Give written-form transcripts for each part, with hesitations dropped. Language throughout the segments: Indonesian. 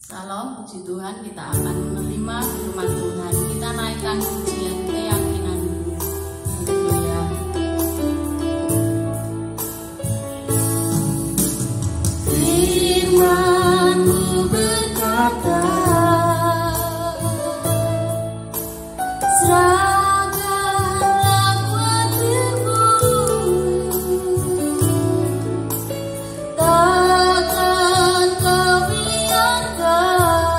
Salam, puji Tuhan, kita akan menerima firman Tuhan. Kita naikkan pujian keyakinan dulu. Haleluya. Firman-Mu berkata, serahkanlah kuatirmu, takkan kau biarkan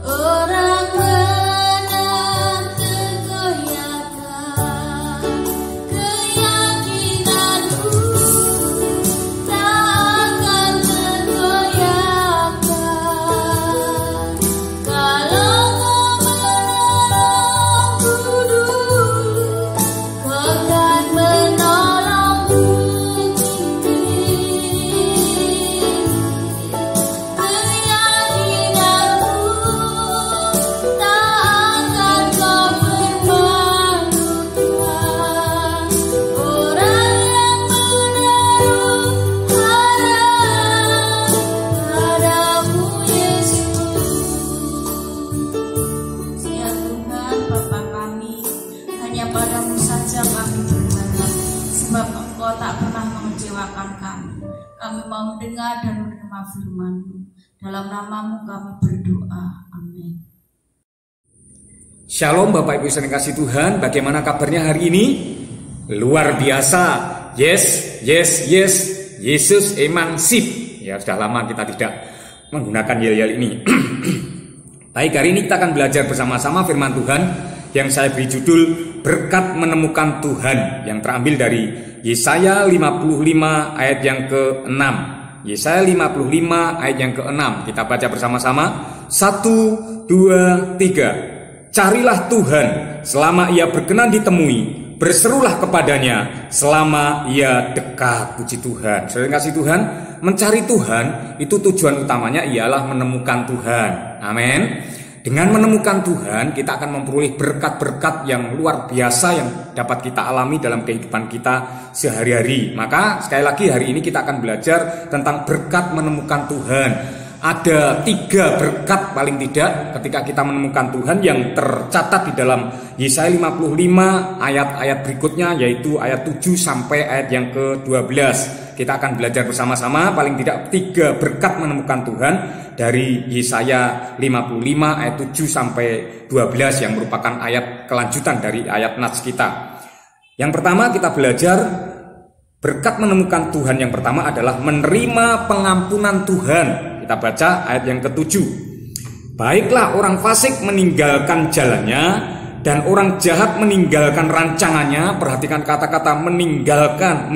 orang benar tergoyahkan. Keyakinanmu takkan tergoyahkan kalau kau menolongku dulu, kau akan menolongku keyakinanmu tak akan kau permalukan orang yang menaruh harap padamu, Yesus. Ya Tuhan, Bapa kami, hanya padamu saja kami berharap, sebab Engkau tak pernah mengecewakan kami. Kami mau mendengar dan menerima firman-Mu. Dalam nama-Mu kami berdoa. Amin. Shalom Bapak Ibu yang kasih Tuhan, bagaimana kabarnya hari ini? Luar biasa. Yes, Yesus emang sip. Ya, sudah lama kita tidak menggunakan yel-yel ini. Baik, hari ini kita akan belajar bersama-sama firman Tuhan yang saya beri judul Berkat Menemukan Tuhan, yang terambil dari Yesaya 55 ayat yang ke-6. Yesaya 55 ayat yang ke-6. Kita baca bersama-sama. 1, 2, 3. Carilah Tuhan selama ia berkenan ditemui, berserulah kepadanya selama ia dekat. Puji Tuhan. Saudara kasih Tuhan, mencari Tuhan itu tujuan utamanya ialah menemukan Tuhan. Amin. Dengan menemukan Tuhan, kita akan memperoleh berkat-berkat yang luar biasa yang dapat kita alami dalam kehidupan kita sehari-hari. Maka sekali lagi hari ini kita akan belajar tentang berkat menemukan Tuhan. Ada 3 berkat paling tidak ketika kita menemukan Tuhan yang tercatat di dalam Yesaya 55 ayat-ayat berikutnya, yaitu ayat 7 sampai ayat yang ke-12. Kita akan belajar bersama-sama paling tidak 3 berkat menemukan Tuhan dari Yesaya 55 ayat 7 sampai 12 yang merupakan ayat kelanjutan dari ayat nats kita. Yang pertama kita belajar berkat menemukan Tuhan yang pertama adalah menerima pengampunan Tuhan. Kita baca ayat yang ke-7. Baiklah orang fasik meninggalkan jalannya dan orang jahat meninggalkan rancangannya. Perhatikan kata-kata meninggalkan.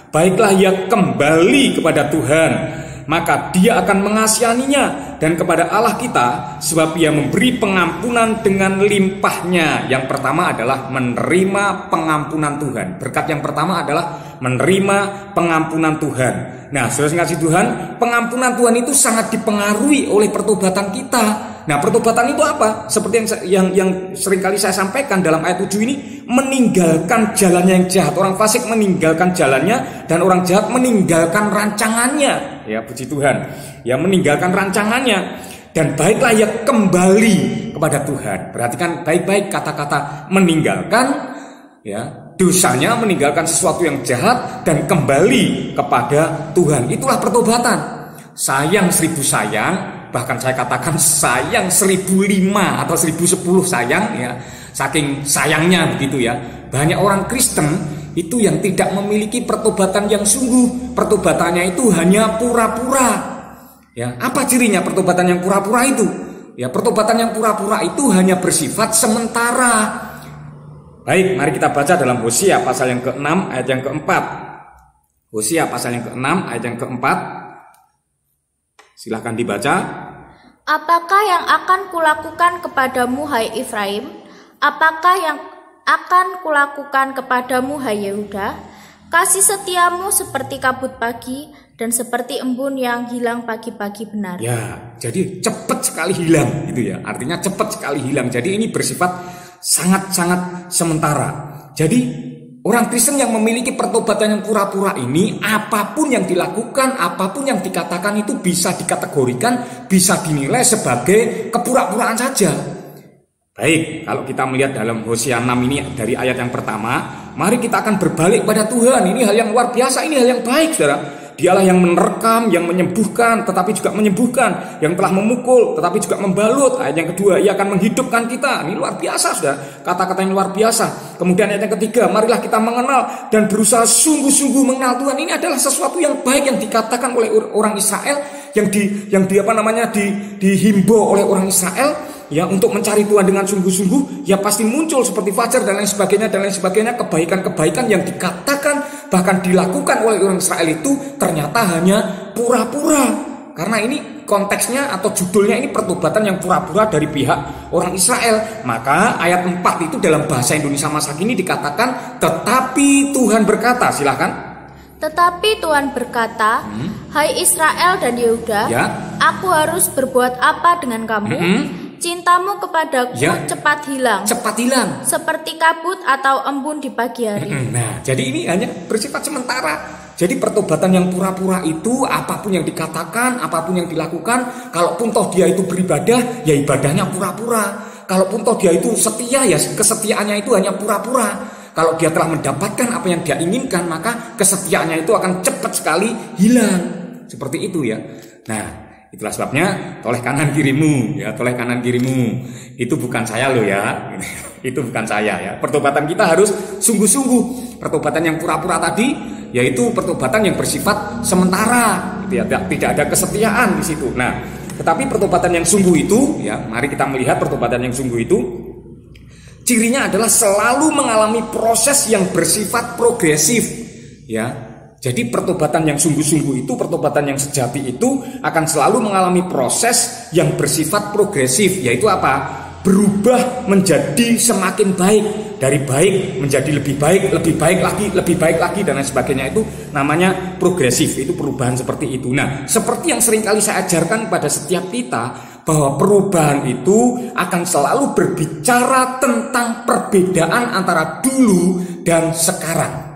Baiklah ia kembali kepada Tuhan, maka dia akan mengasihaninya, dan kepada Allah kita, sebab ia memberi pengampunan dengan limpahnya. Yang pertama adalah menerima pengampunan Tuhan. Berkat yang pertama adalah menerima pengampunan Tuhan. Nah, saudara kasih Tuhan, pengampunan Tuhan itu sangat dipengaruhi oleh pertobatan kita. Nah, pertobatan itu apa? Seperti yang seringkali saya sampaikan dalam ayat 7 ini, meninggalkan jalannya yang jahat. Orang fasik meninggalkan jalannya dan orang jahat meninggalkan rancangannya. Ya, puji Tuhan. Ya, meninggalkan rancangannya. Dan baiklah ia kembali kepada Tuhan. Perhatikan baik-baik kata-kata meninggalkan, ya, dosanya, meninggalkan sesuatu yang jahat dan kembali kepada Tuhan. Itulah pertobatan. Sayang 1000 sayang, bahkan saya katakan sayang 1005 atau 1010 sayang, ya. Saking sayangnya begitu ya. Banyak orang Kristen itu yang tidak memiliki pertobatan yang sungguh. Pertobatannya itu hanya pura-pura. Ya, apa cirinya pertobatan yang pura-pura itu? Ya, pertobatan yang pura-pura itu hanya bersifat sementara. Baik, mari kita baca dalam Hosea pasal yang ke-6 ayat yang ke-4. Hosea pasal yang ke-6 ayat yang ke-4. Silahkan dibaca. Apakah yang akan kulakukan kepadamu, hai Efraim? Apakah yang akan kulakukan kepadamu, hai Yehuda? Kasih setiamu seperti kabut pagi dan seperti embun yang hilang pagi-pagi benar. Ya, jadi cepat sekali hilang gitu ya. Artinya cepat sekali hilang. Jadi ini bersifat sangat-sangat sementara. Jadi orang Kristen yang memiliki pertobatan yang pura-pura ini, apapun yang dilakukan, apapun yang dikatakan itu bisa dikategorikan, bisa dinilai sebagai kepura-puraan saja. Baik, kalau kita melihat dalam Hosea 6 ini dari ayat yang pertama, mari kita akan berbalik pada Tuhan. Ini hal yang luar biasa, ini hal yang baik, saudara. Dialah yang menerkam, yang menyembuhkan, tetapi juga menyembuhkan, yang telah memukul, tetapi juga membalut. Ayat yang kedua, ia akan menghidupkan kita. Ini luar biasa, saudara. Kata-kata yang luar biasa. Kemudian ayat yang ketiga, marilah kita mengenal dan berusaha sungguh-sungguh mengenal Tuhan. Ini adalah sesuatu yang baik yang dikatakan oleh orang Israel, dihimbau oleh orang Israel. Ya, untuk mencari Tuhan dengan sungguh-sungguh, ya pasti muncul seperti fajar dan lain sebagainya, kebaikan-kebaikan yang dikatakan bahkan dilakukan oleh orang Israel itu ternyata hanya pura-pura. Karena ini konteksnya atau judulnya ini pertobatan yang pura-pura dari pihak orang Israel. Maka ayat 4 itu dalam bahasa Indonesia masa kini dikatakan, tetapi Tuhan berkata, silakan. Tetapi Tuhan berkata, hai Israel dan Yehuda, ya, aku harus berbuat apa dengan kamu? Cintamu kepadaku cepat hilang. Cepat hilang. Seperti kabut atau embun di pagi hari. Nah, jadi ini hanya bersifat sementara. Jadi pertobatan yang pura-pura itu, apapun yang dikatakan, apapun yang dilakukan, kalaupun toh dia itu beribadah, ya ibadahnya pura-pura. Kalaupun toh dia itu setia, ya kesetiaannya itu hanya pura-pura. Kalau dia telah mendapatkan apa yang dia inginkan, maka kesetiaannya itu akan cepat sekali hilang. Seperti itu ya. Nah, itulah sebabnya toleh kanan kirimu, ya, toleh kanan kirimu. Itu bukan saya loh ya. Itu bukan saya ya. Pertobatan kita harus sungguh-sungguh. Pertobatan yang pura-pura tadi yaitu pertobatan yang bersifat sementara. Tidak ada kesetiaan di situ. Nah, tetapi pertobatan yang sungguh itu, ya, mari kita melihat pertobatan yang sungguh itu. Cirinya adalah selalu mengalami proses yang bersifat progresif, ya. Jadi pertobatan yang sungguh-sungguh itu, pertobatan yang sejati itu akan selalu mengalami proses yang bersifat progresif. Yaitu apa? Berubah menjadi semakin baik. Dari baik menjadi lebih baik lagi, dan lain sebagainya. Itu namanya progresif, itu perubahan seperti itu. Nah, seperti yang sering kali saya ajarkan pada setiap kita, bahwa perubahan itu akan selalu berbicara tentang perbedaan antara dulu dan sekarang.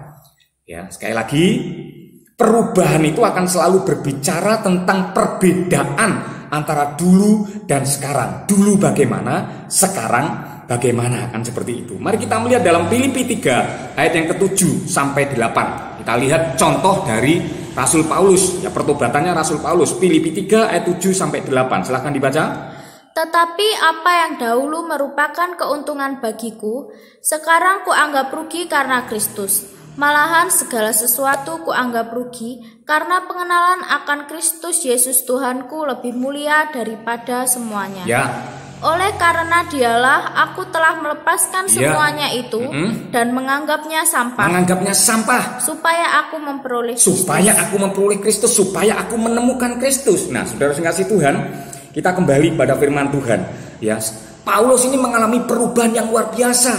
Ya, sekali lagi, perubahan itu akan selalu berbicara tentang perbedaan antara dulu dan sekarang. Dulu bagaimana, sekarang bagaimana, kan seperti itu. Mari kita melihat dalam Filipi 3 ayat yang ke-7 sampai 8. Kita lihat contoh dari Rasul Paulus, ya, pertobatannya Rasul Paulus. Filipi 3 ayat 7 sampai 8. Silahkan dibaca. Tetapi apa yang dahulu merupakan keuntungan bagiku, sekarang kuanggap rugi karena Kristus. Malahan segala sesuatu kuanggap rugi karena pengenalan akan Kristus Yesus Tuhanku lebih mulia daripada semuanya. Ya. Oleh karena dialah aku telah melepaskan semuanya itu dan menganggapnya sampah. Supaya aku memperoleh Kristus, supaya aku menemukan Kristus. Nah, saudara kasih Tuhan, kita kembali pada firman Tuhan. Ya, Paulus ini mengalami perubahan yang luar biasa.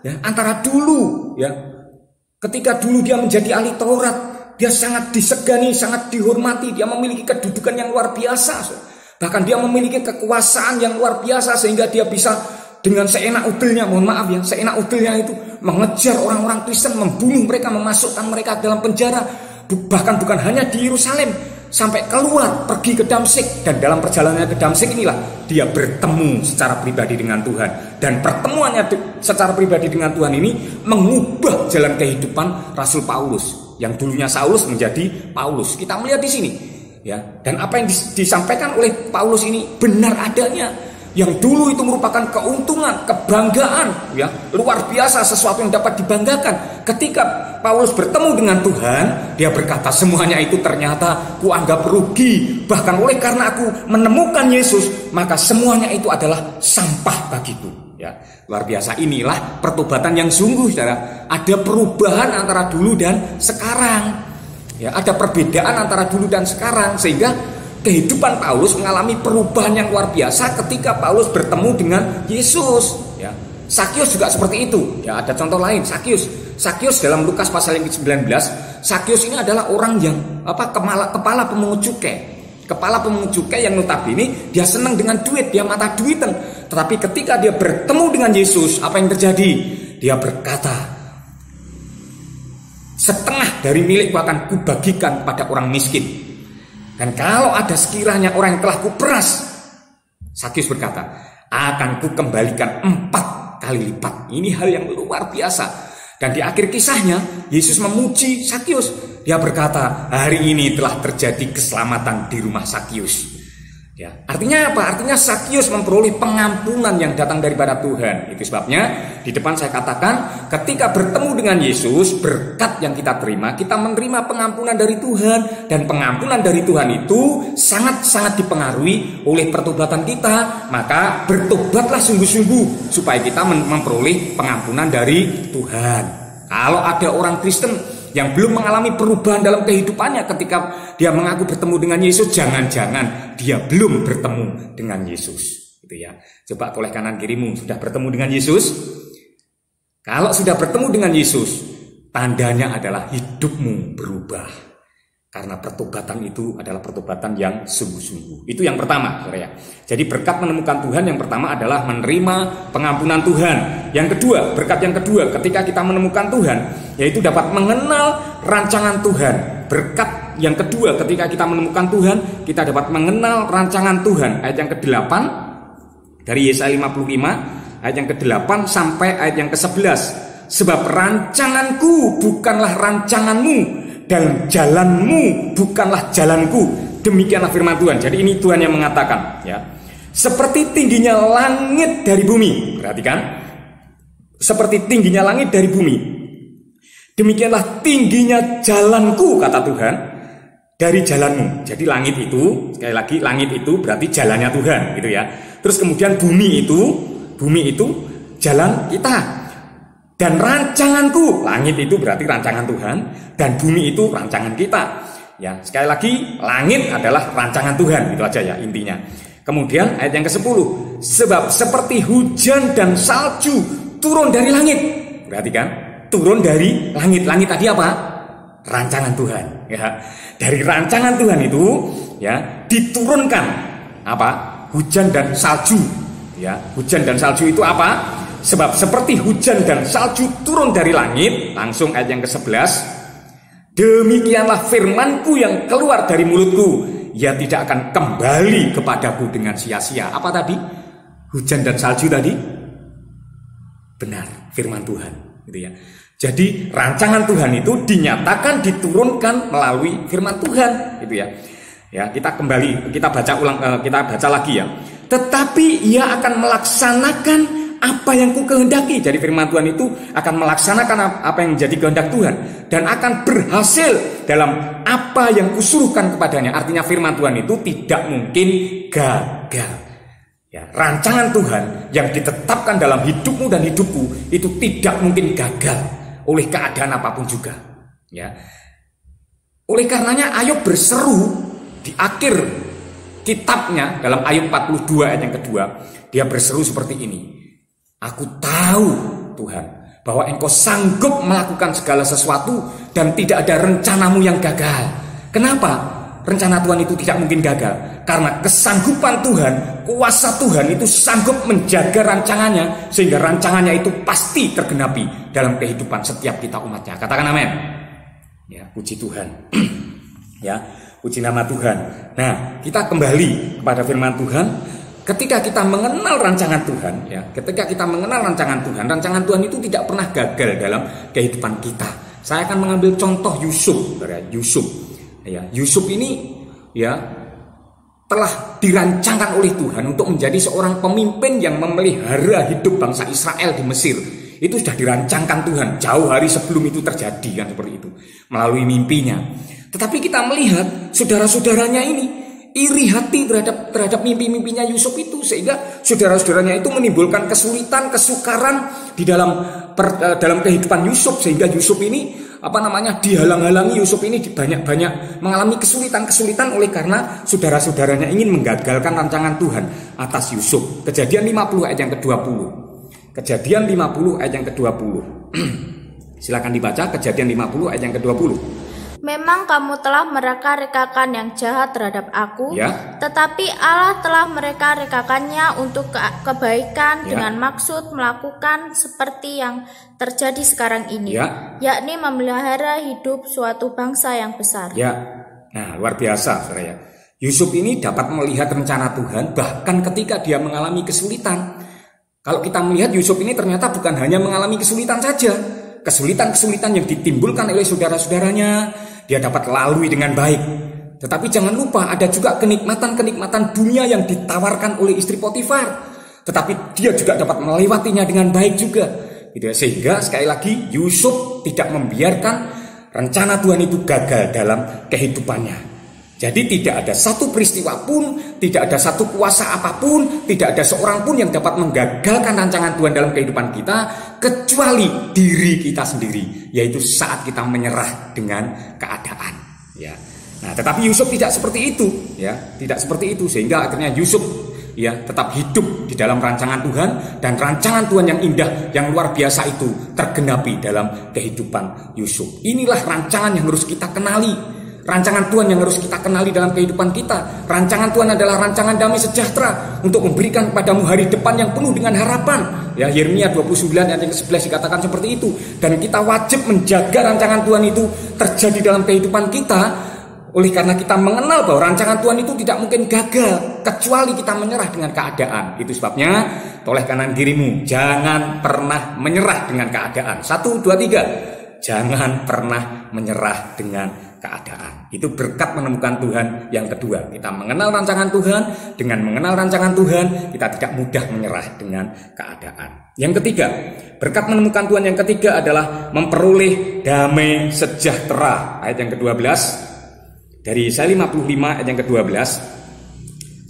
Ya, antara dulu, ya. Ketika dulu dia menjadi ahli Taurat, dia sangat disegani, sangat dihormati, dia memiliki kedudukan yang luar biasa. Bahkan dia memiliki kekuasaan yang luar biasa sehingga dia bisa dengan seenak udilnya, seenak udilnya itu mengejar orang-orang Kristen, membunuh mereka, memasukkan mereka dalam penjara. Bahkan bukan hanya di Yerusalem, sampai keluar pergi ke Damsyik, dan dalam perjalanannya ke Damsyik inilah dia bertemu secara pribadi dengan Tuhan. Dan pertemuannya secara pribadi dengan Tuhan ini mengubah jalan kehidupan Rasul Paulus, yang dulunya Saulus menjadi Paulus. Kita melihat di sini, ya, dan apa yang disampaikan oleh Paulus ini benar adanya. Yang dulu itu merupakan keuntungan, kebanggaan, ya, luar biasa, sesuatu yang dapat dibanggakan. Ketika Paulus bertemu dengan Tuhan, dia berkata semuanya itu ternyata kuanggap rugi. Bahkan oleh karena aku menemukan Yesus, maka semuanya itu adalah sampah bagiku. Ya, luar biasa. Inilah pertobatan yang sungguh, saudara. Ada perubahan antara dulu dan sekarang. Ya, ada perbedaan antara dulu dan sekarang, sehingga kehidupan Paulus mengalami perubahan yang luar biasa ketika Paulus bertemu dengan Yesus. Ya, Sakius juga seperti itu. Ya, ada contoh lain, Sakius dalam Lukas pasal yang ke-19, Sakius ini adalah orang yang kepala pemungut cukai. Kepala pemungut cukai yang notabene dia senang dengan duit, dia mata duitan. Tetapi ketika dia bertemu dengan Yesus, apa yang terjadi? Dia berkata, setengah dari milikku akan kubagikan pada orang miskin. Dan kalau ada sekiranya orang yang telah kuperas, Sakius berkata, akan kukembalikan 4 kali lipat. Ini hal yang luar biasa. Dan di akhir kisahnya, Yesus memuji Sakius. Dia berkata, hari ini telah terjadi keselamatan di rumah Sakius. Ya, artinya apa? Artinya Sakius memperoleh pengampunan yang datang daripada Tuhan. Itu sebabnya di depan saya katakan, ketika bertemu dengan Yesus, berkat yang kita terima, kita menerima pengampunan dari Tuhan. Dan pengampunan dari Tuhan itu sangat-sangat dipengaruhi oleh pertobatan kita. Maka bertobatlah sungguh-sungguh supaya kita memperoleh pengampunan dari Tuhan. Kalau ada orang Kristen yang belum mengalami perubahan dalam kehidupannya ketika dia mengaku bertemu dengan Yesus, jangan-jangan dia belum bertemu dengan Yesus. Gitu ya. Coba toleh kanan kirimu, sudah bertemu dengan Yesus? Kalau sudah bertemu dengan Yesus, tandanya adalah hidupmu berubah. Karena pertobatan itu adalah pertobatan yang sungguh-sungguh. Itu yang pertama, saudara ya. Jadi berkat menemukan Tuhan yang pertama adalah menerima pengampunan Tuhan. Yang kedua, berkat yang kedua ketika kita menemukan Tuhan, yaitu dapat mengenal rancangan Tuhan. Berkat yang kedua ketika kita menemukan Tuhan, kita dapat mengenal rancangan Tuhan. Ayat yang ke-8 dari Yesaya 55, ayat yang ke-8 sampai ayat yang ke-11. Sebab rancanganku bukanlah rancanganmu, dan jalanmu bukanlah jalanku. Demikianlah firman Tuhan. Jadi ini Tuhan yang mengatakan, ya. Seperti tingginya langit dari bumi. Perhatikan. Seperti tingginya langit dari bumi, demikianlah tingginya jalanku, kata Tuhan, dari jalanmu. Jadi langit itu, sekali lagi, langit itu berarti jalannya Tuhan, gitu ya. Terus kemudian bumi itu jalan kita. Dan rancanganku, langit itu berarti rancangan Tuhan, dan bumi itu rancangan kita. Ya, sekali lagi, langit adalah rancangan Tuhan, itu aja ya intinya. Kemudian ayat yang ke-10, sebab seperti hujan dan salju turun dari langit. Perhatikan, turun dari langit. Langit tadi apa? Rancangan Tuhan. Ya, dari rancangan Tuhan itu, ya, diturunkan apa? Hujan dan salju. Ya, hujan dan salju itu apa? Sebab seperti hujan dan salju turun dari langit. Langsung ayat yang ke-11, demikianlah firmanku yang keluar dari mulutku, ia tidak akan kembali kepadaku dengan sia-sia. Apa tadi? Hujan dan salju tadi? Benar, firman Tuhan, gitu ya. Jadi rancangan Tuhan itu dinyatakan, diturunkan melalui firman Tuhan, gitu ya. Ya, kita kembali, kita baca lagi ya. Tetapi ia akan melaksanakan apa yang ku kehendaki. Jadi firman Tuhan itu akan melaksanakan apa yang menjadi kehendak Tuhan, dan akan berhasil dalam apa yang kusuruhkan kepadanya. Artinya firman Tuhan itu tidak mungkin gagal. Ya, rancangan Tuhan yang ditetapkan dalam hidupmu dan hidupku itu tidak mungkin gagal oleh keadaan apapun juga. Ya. Oleh karenanya Ayub berseru di akhir kitabnya dalam Ayub 42 ayat yang kedua, dia berseru seperti ini. Aku tahu Tuhan bahwa Engkau sanggup melakukan segala sesuatu dan tidak ada rencanamu yang gagal. Kenapa? Rencana Tuhan itu tidak mungkin gagal. Karena kesanggupan Tuhan, kuasa Tuhan itu sanggup menjaga rancangannya, sehingga rancangannya itu pasti tergenapi dalam kehidupan setiap kita umatnya. Katakan amin. Ya, puji Tuhan. Ya, puji nama Tuhan. Nah, kita kembali kepada firman Tuhan. Ketika kita mengenal rancangan Tuhan, ya, ketika kita mengenal rancangan Tuhan itu tidak pernah gagal dalam kehidupan kita. Saya akan mengambil contoh Yusuf, ya, Yusuf ini, ya, telah dirancangkan oleh Tuhan untuk menjadi seorang pemimpin yang memelihara hidup bangsa Israel di Mesir. Itu sudah dirancangkan Tuhan jauh hari sebelum itu terjadi, kan, seperti itu, melalui mimpinya. Tetapi kita melihat saudara-saudaranya ini iri hati terhadap mimpi-mimpinya Yusuf itu, sehingga saudara-saudaranya itu menimbulkan kesulitan, kesukaran di dalam kehidupan Yusuf, sehingga Yusuf ini dihalang-halangi. Yusuf ini banyak mengalami kesulitan oleh karena saudara-saudaranya ingin menggagalkan rancangan Tuhan atas Yusuf. Kejadian 50 ayat yang ke-20. Kejadian 50 ayat yang ke-20. Silakan dibaca Kejadian 50 ayat yang ke-20. Memang kamu telah mereka-rekakan yang jahat terhadap aku, Ya. tetapi Allah telah mereka-rekakannya untuk kebaikan Ya. dengan maksud melakukan seperti yang terjadi sekarang ini, Ya. yakni memelihara hidup suatu bangsa yang besar. Ya. Nah, luar biasa, saudara ya. Yusuf ini dapat melihat rencana Tuhan bahkan ketika dia mengalami kesulitan. Kalau kita melihat Yusuf ini ternyata bukan hanya mengalami kesulitan saja, kesulitan-kesulitan yang ditimbulkan oleh saudara-saudaranya, dia dapat lalui dengan baik. Tetapi jangan lupa ada juga kenikmatan-kenikmatan dunia yang ditawarkan oleh istri Potifar. Tetapi dia juga dapat melewatinya dengan baik juga. Gitu ya. Sehingga sekali lagi Yusuf tidak membiarkan rencana Tuhan itu gagal dalam kehidupannya. Jadi tidak ada satu peristiwa pun, tidak ada satu kuasa apapun, tidak ada seorang pun yang dapat menggagalkan rancangan Tuhan dalam kehidupan kita kecuali diri kita sendiri, yaitu saat kita menyerah dengan keadaan. Ya. Nah, tetapi Yusuf tidak seperti itu, ya, tidak seperti itu, sehingga akhirnya Yusuf ya tetap hidup di dalam rancangan Tuhan, dan rancangan Tuhan yang indah, yang luar biasa itu tergenapi dalam kehidupan Yusuf. Inilah rancangan yang harus kita kenali. Rancangan Tuhan yang harus kita kenali dalam kehidupan kita. Rancangan Tuhan adalah rancangan damai sejahtera untuk memberikan kepadamu hari depan yang penuh dengan harapan. Ya, Yeremia 29 ayat yang ke-11 dikatakan seperti itu. Dan kita wajib menjaga rancangan Tuhan itu terjadi dalam kehidupan kita. Oleh karena kita mengenal bahwa rancangan Tuhan itu tidak mungkin gagal kecuali kita menyerah dengan keadaan. Itu sebabnya toleh kanan dirimu, jangan pernah menyerah dengan keadaan. 1, 2, 3. Jangan pernah menyerah dengan keadaan. Itu berkat menemukan Tuhan yang kedua. Kita mengenal rancangan Tuhan. Dengan mengenal rancangan Tuhan, kita tidak mudah menyerah dengan keadaan. Yang ketiga, berkat menemukan Tuhan yang ketiga adalah memperoleh damai sejahtera. Ayat yang ke-12 dari Yesaya 55 ayat yang ke-12.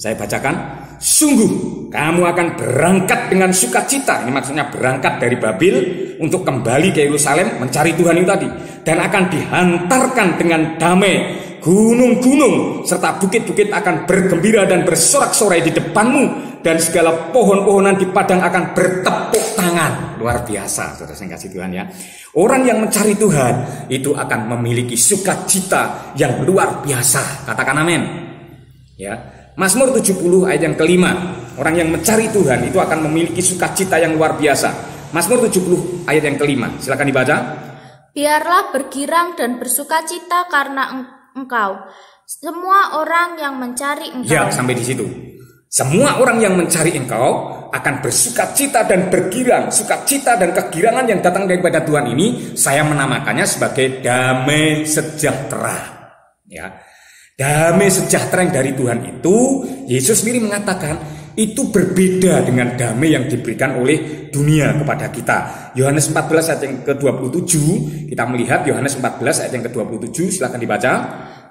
Saya bacakan. Sungguh kamu akan berangkat dengan sukacita. Ini maksudnya berangkat dari Babil untuk kembali ke Yerusalem mencari Tuhan itu tadi. Dan akan dihantarkan dengan damai. Gunung-gunung serta bukit-bukit akan bergembira dan bersorak-sorai di depanmu. Dan segala pohon-pohonan di padang akan bertepuk tangan. Luar biasa, saudara yang kasih Tuhan ya. Orang yang mencari Tuhan itu akan memiliki sukacita yang luar biasa. Katakan amin. Ya. Mazmur 70 ayat yang kelima. Orang yang mencari Tuhan itu akan memiliki sukacita yang luar biasa. Mazmur 70 ayat yang kelima. Silakan dibaca. Biarlah bergirang dan bersukacita karena engkau, semua orang yang mencari engkau. Ya, sampai di situ. Semua orang yang mencari engkau akan bersukacita dan bergirang. Sukacita dan kegirangan yang datang daripada Tuhan ini saya menamakannya sebagai damai sejahtera. Ya. Damai sejahtera yang dari Tuhan itu, Yesus sendiri mengatakan itu berbeda dengan damai yang diberikan oleh dunia kepada kita. Yohanes 14 ayat yang ke-27, kita melihat Yohanes 14 ayat yang ke-27, silakan dibaca.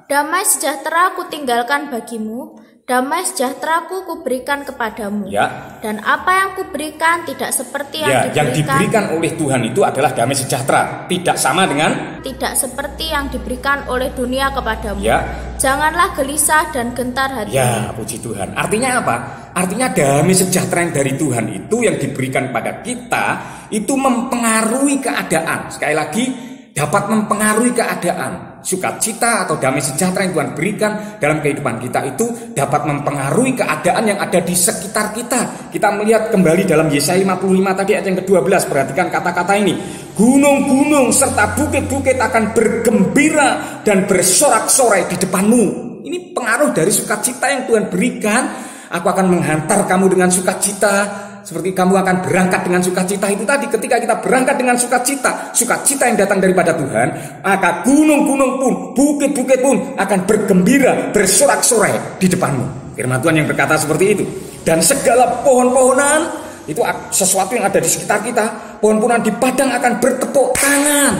Damai sejahtera ku tinggalkan bagimu, damai sejahteraku kuberikan kepadamu. Ya. Dan apa yang kuberikan tidak seperti yang diberikan oleh Tuhan itu adalah damai sejahtera, tidak sama dengan, tidak seperti yang diberikan oleh dunia kepadamu. Ya. Janganlah gelisah dan gentar hatimu. Ya, puji Tuhan. Artinya apa? Artinya damai sejahtera yang dari Tuhan itu yang diberikan pada kita itu mempengaruhi keadaan. Sekali lagi, dapat mempengaruhi keadaan. Sukacita atau damai sejahtera yang Tuhan berikan dalam kehidupan kita itu dapat mempengaruhi keadaan yang ada di sekitar kita. Kita melihat kembali dalam Yesaya 55 tadi ayat yang ke-12. Perhatikan kata-kata ini. Gunung-gunung serta bukit-bukit akan bergembira dan bersorak-sorai di depanmu. Ini pengaruh dari sukacita yang Tuhan berikan. Aku akan menghantar kamu dengan sukacita. Seperti kamu akan berangkat dengan sukacita itu tadi. Ketika kita berangkat dengan sukacita, sukacita yang datang daripada Tuhan, maka gunung-gunung pun, bukit-bukit pun akan bergembira, bersorak-sorai di depanmu. Firman Tuhan yang berkata seperti itu. Dan segala pohon-pohonan, itu sesuatu yang ada di sekitar kita, pohon-pohonan di padang akan bertepuk tangan.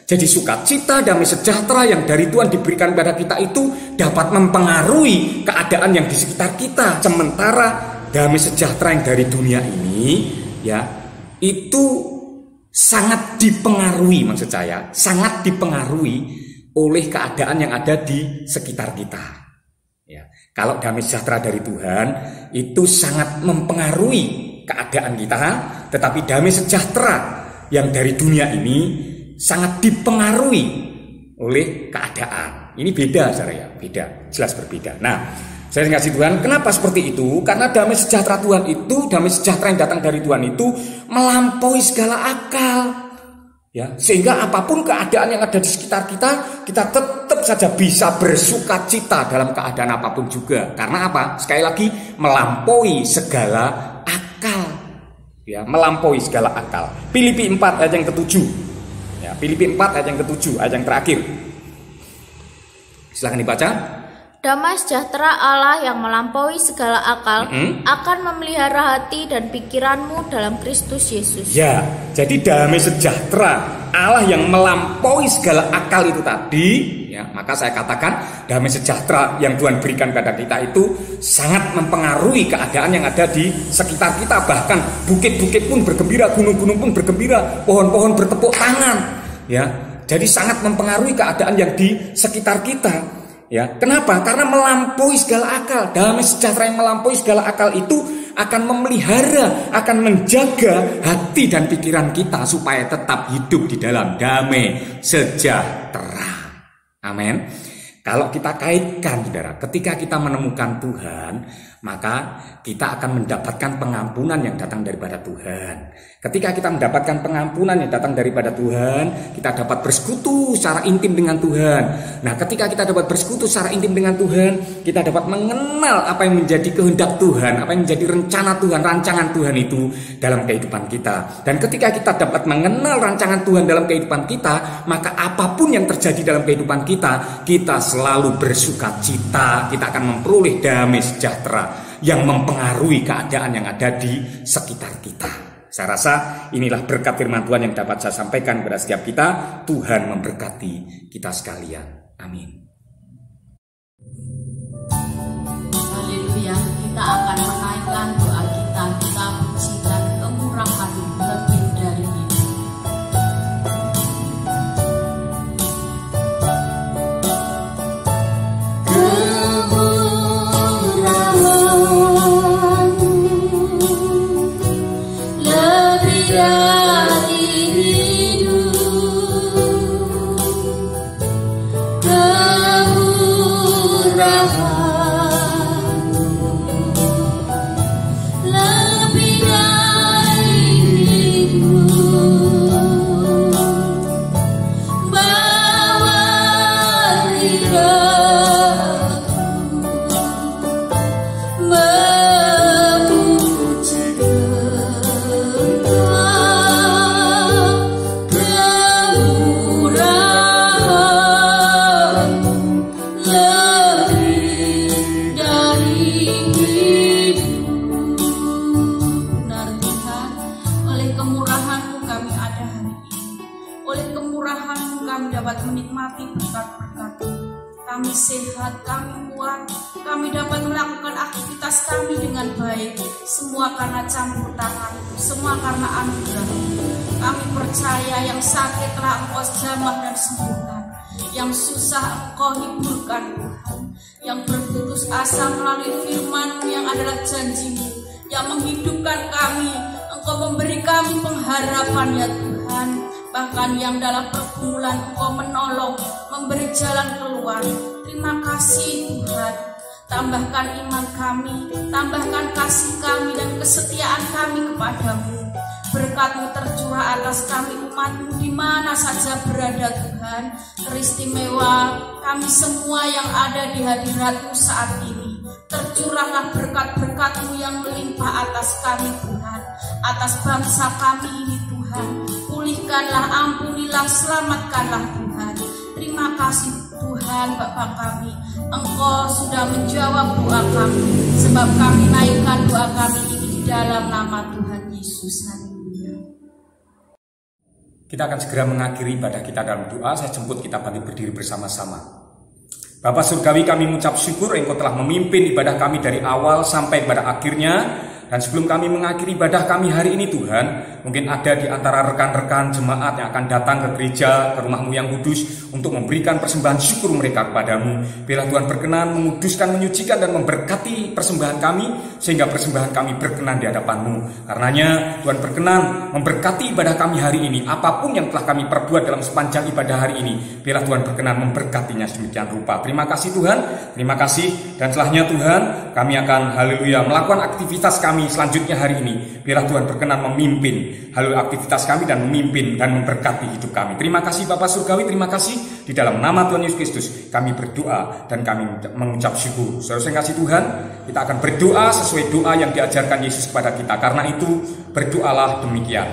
Jadi sukacita, damai sejahtera yang dari Tuhan diberikan kepada kita itu dapat mempengaruhi keadaan yang di sekitar kita. Sementara damai sejahtera yang dari dunia ini ya itu sangat dipengaruhi, maksud saya sangat dipengaruhi oleh keadaan yang ada di sekitar kita. Ya, kalau damai sejahtera dari Tuhan itu sangat mempengaruhi keadaan kita, tetapi damai sejahtera yang dari dunia ini sangat dipengaruhi oleh keadaan. Ini beda, saudara ya, beda, jelas berbeda. Nah, saya kasih Tuhan, kenapa seperti itu? Karena damai sejahtera Tuhan itu, damai sejahtera yang datang dari Tuhan itu melampaui segala akal. Ya, sehingga apapun keadaan yang ada di sekitar kita tetap saja bisa bersuka cita dalam keadaan apapun juga. Karena apa? Sekali lagi, melampaui segala akal. Ya, melampaui segala akal. Filipi 4 ayat yang ke-7. Ya, Filipi 4 ayat yang ke-7, ayat yang terakhir. Silakan dibaca. Damai sejahtera Allah yang melampaui segala akal akan memelihara hati dan pikiranmu dalam Kristus Yesus. Ya, jadi damai sejahtera Allah yang melampaui segala akal itu tadi, ya, maka saya katakan damai sejahtera yang Tuhan berikan kepada kita itu sangat mempengaruhi keadaan yang ada di sekitar kita. Bahkan bukit-bukit pun bergembira, gunung-gunung pun bergembira, pohon-pohon bertepuk tangan. Ya, jadi sangat mempengaruhi keadaan yang di sekitar kita. Ya, kenapa? Karena melampaui segala akal. Damai sejahtera yang melampaui segala akal itu akan memelihara, akan menjaga hati dan pikiran kita supaya tetap hidup di dalam damai sejahtera. Amin. Kalau kita kaitkan, saudara, ketika kita menemukan Tuhan, maka kita akan mendapatkan pengampunan yang datang daripada Tuhan. Ketika kita mendapatkan pengampunan yang datang daripada Tuhan, kita dapat bersekutu secara intim dengan Tuhan. Nah, ketika kita dapat bersekutu secara intim dengan Tuhan, kita dapat mengenal apa yang menjadi kehendak Tuhan, apa yang menjadi rencana Tuhan, rancangan Tuhan itu dalam kehidupan kita. Dan ketika kita dapat mengenal rancangan Tuhan dalam kehidupan kita, maka apapun yang terjadi dalam kehidupan kita, kita selalu bersuka cita, kita akan memperoleh damai sejahtera yang mempengaruhi keadaan yang ada di sekitar kita. Saya rasa inilah berkat firman Tuhan yang dapat saya sampaikan kepada setiap kita. Tuhan memberkati kita sekalian. Amin. Haleluya. Kita akan menaikkan doa kita. Kita pujikan kemurahan lebih dari ini. Kami sehat, kami kuat, kami dapat melakukan aktivitas kami dengan baik. Semua karena campur tangan, semua karena anugerah. Kami percaya yang sakit telah Engkau jamah dan sembuhkan, yang susah Engkau hiburkan Tuhan, yang berputus asa melalui firman-Mu yang adalah janji-Mu, yang menghidupkan kami. Engkau memberi kami pengharapan ya Tuhan. Bahkan yang dalam pergumulan Engkau menolong, memberi jalan keluar. Terima kasih Tuhan. Tambahkan iman kami, tambahkan kasih kami dan kesetiaan kami kepadamu. Berkat-Mu tercurah atas kami umat-Mu di mana saja berada Tuhan. Teristimewa kami semua yang ada di hadirat-Mu saat ini. Tercurahlah berkat-berkat-Mu yang melimpah atas kami Tuhan, atas bangsa kami ini Tuhan. Pulihkanlah, ampunilah, selamatkanlah Tuhan. Terima kasih Tuhan Bapa kami. Engkau sudah menjawab doa kami, sebab kami naikkan doa kami ini di dalam nama Tuhan Yesus. Haleluya. Kita akan segera mengakhiri ibadah kita dalam doa. Saya jemput kita bangkit berdiri bersama-sama. Bapa surgawi, kami mengucap syukur Engkau telah memimpin ibadah kami dari awal sampai pada akhirnya. Dan sebelum kami mengakhiri ibadah kami hari ini Tuhan, mungkin ada di antara rekan-rekan jemaat yang akan datang ke gereja, ke rumah-Mu yang kudus untuk memberikan persembahan syukur mereka kepadamu. Biarlah Tuhan berkenan menguduskan, menyucikan dan memberkati persembahan kami, sehingga persembahan kami berkenan di hadapan-Mu. Karenanya Tuhan berkenan memberkati ibadah kami hari ini. Apapun yang telah kami perbuat dalam sepanjang ibadah hari ini, biarlah Tuhan berkenan memberkatinya sedemikian rupa. Terima kasih Tuhan, terima kasih. Dan setelahnya Tuhan, kami akan haleluya melakukan aktivitas kami selanjutnya hari ini. Biarlah Tuhan berkenan memimpin haleluya aktivitas kami dan memimpin dan memberkati hidup kami. Terima kasih Bapa Surgawi, terima kasih. Di dalam nama Tuhan Yesus Kristus kami berdoa dan kami mengucap syukur. Saudara yang kasih Tuhan, kita akan berdoa sesuai doa yang diajarkan Yesus kepada kita. Karena itu berdoalah demikian: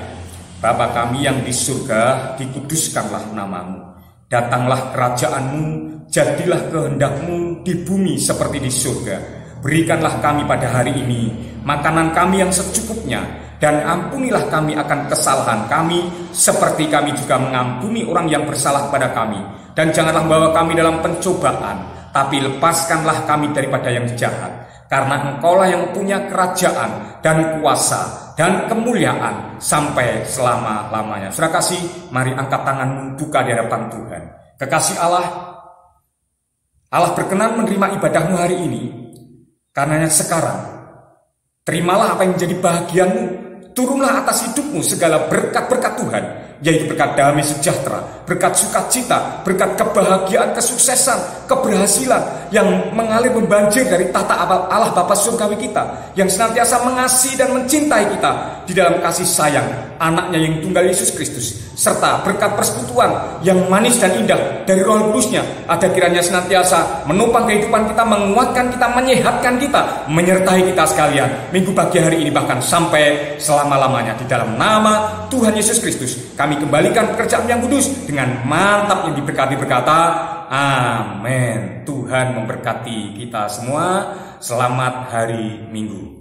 Bapa kami yang di surga, dikuduskanlah nama-Mu. Datanglah kerajaan-Mu, jadilah kehendak-Mu di bumi seperti di surga. Berikanlah kami pada hari ini makanan kami yang secukupnya, dan ampunilah kami akan kesalahan kami, seperti kami juga mengampuni orang yang bersalah kepada kami. Dan janganlah membawa kami dalam pencobaan, tapi lepaskanlah kami daripada yang jahat. Karena Engkaulah yang punya kerajaan dan kuasa dan kemuliaan sampai selama-lamanya. Saudara kasih, mari angkat tanganmu, buka di hadapan Tuhan. Kekasih Allah, Allah berkenan menerima ibadahmu hari ini. Karenanya sekarang, terimalah apa yang menjadi bahagianmu. Turunlah atas hidupmu segala berkat-berkat Tuhan, yaitu berkat damai sejahtera, berkat sukacita, berkat kebahagiaan, kesuksesan, keberhasilan yang mengalir membanjir dari tahta Allah Bapa Surgawi kita, yang senantiasa mengasihi dan mencintai kita di dalam kasih sayang anaknya yang tunggal Yesus Kristus, serta berkat persekutuan yang manis dan indah dari Roh Kudus-Nya ada kiranya senantiasa menopang kehidupan kita, menguatkan kita, menyehatkan kita, menyertai kita sekalian minggu pagi hari ini bahkan sampai selama-lamanya. Di dalam nama Tuhan Yesus Kristus kami kembalikan pekerjaan yang kudus dengan mantap yang diberkati berkata amin. Tuhan memberkati kita semua. Selamat hari Minggu.